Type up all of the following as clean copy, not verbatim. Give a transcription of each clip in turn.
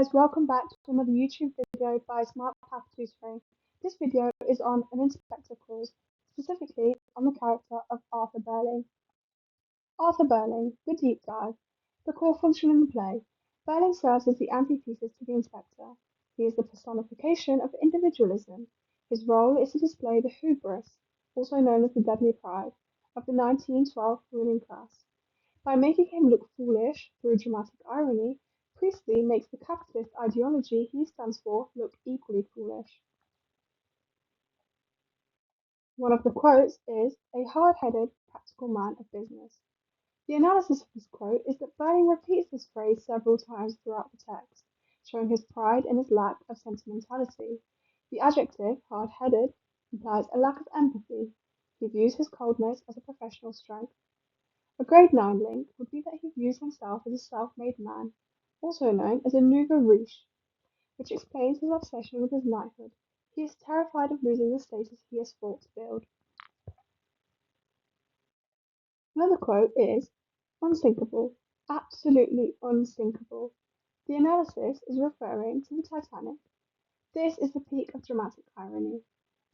guys, welcome back to another YouTube video by SMARTPATHTUTORIng. This video is on an inspector course, specifically on the character of Arthur Birling. Arthur Birling, the deep dive, the core function in the play. Birling serves as the antithesis to the inspector. He is the personification of individualism. His role is to display the hubris, also known as the deadly pride, of the 1912 ruling class. By making him look foolish through dramatic irony, Priestley makes the capitalist ideology he stands for look equally foolish. One of the quotes is, "a hard-headed, practical man of business." The analysis of this quote is that Birling repeats this phrase several times throughout the text, showing his pride and his lack of sentimentality. The adjective hard-headed implies a lack of empathy. He views his coldness as a professional strength. A grade 9 link would be that he views himself as a self-made man, also known as a nouveau riche, which explains his obsession with his knighthood. He is terrified of losing the status he has fought to build. Another quote is, "unsinkable, absolutely unsinkable." The analysis is referring to the Titanic. This is the peak of dramatic irony.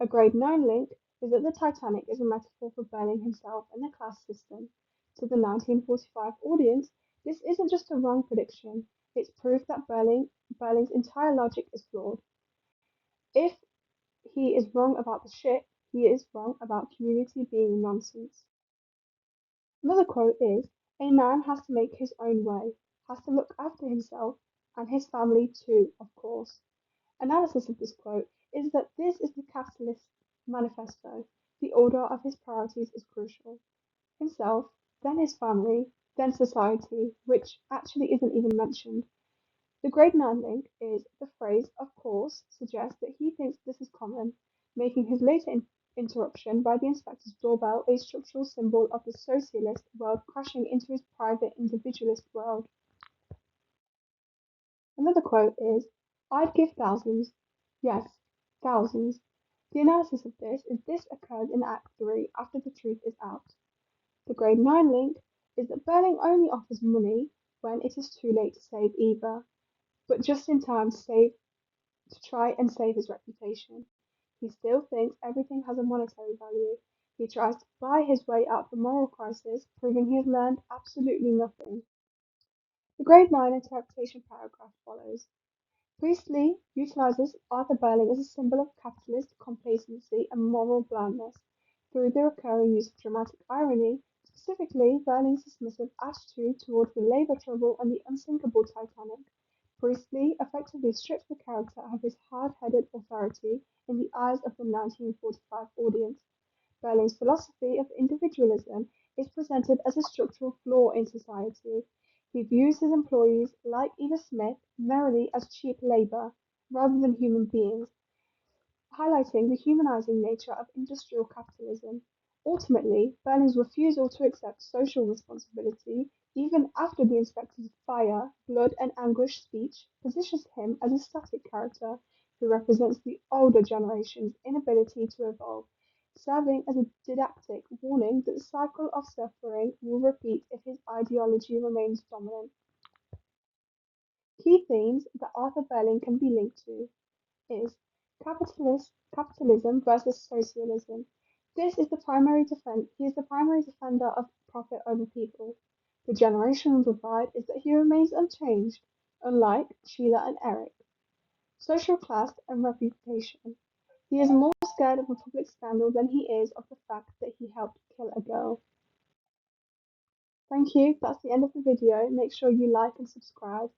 A grade 9 link is that the Titanic is a metaphor for Birling himself and the class system. To the 1945 audience, this isn't just a wrong prediction, it's proof that Birling's entire logic is flawed. If he is wrong about the ship, he is wrong about community being nonsense. Another quote is, "a man has to make his own way, has to look after himself and his family too, of course." Analysis of this quote is that this is the capitalist manifesto. The order of his priorities is crucial. Himself, then his family, then society, which actually isn't even mentioned. The grade 9 link is the phrase "of course" suggests that he thinks this is common, making his later interruption by the inspector's doorbell a structural symbol of the socialist world crashing into his private individualist world. Another quote is, "I'd give thousands." Yes, thousands. The analysis of this occurs in Act 3 after the truth is out. The grade 9 link is that Birling only offers money when it is too late to save either, but just in time to try and save his reputation. He still thinks everything has a monetary value. He tries to buy his way out of the moral crisis, proving he has learned absolutely nothing. The grade 9 interpretation paragraph follows. Priestley utilizes Arthur Birling as a symbol of capitalist complacency and moral blindness through the recurring use of dramatic irony, specifically Birling's dismissive attitude towards the labor trouble and the unsinkable Titanic. Priestley effectively strips the character of his hard-headed authority in the eyes of the 1945 audience. Birling's philosophy of individualism is presented as a structural flaw in society. He views his employees, like Eva Smith, merely as cheap labor, rather than human beings, highlighting the humanizing nature of industrial capitalism. Ultimately, Birling's refusal to accept social responsibility, even after the inspector's fire, blood and anguish speech, positions him as a static character who represents the older generation's inability to evolve, serving as a didactic warning that the cycle of suffering will repeat if his ideology remains dominant. Key themes that Arthur Birling can be linked to is capitalism versus socialism. He is the primary defender of profit over people. The generational divide is that he remains unchanged, unlike Sheila and Eric. Social class and reputation. He is more scared of a public scandal than he is of the fact that he helped kill a girl. Thank you, that's the end of the video. Make sure you like and subscribe.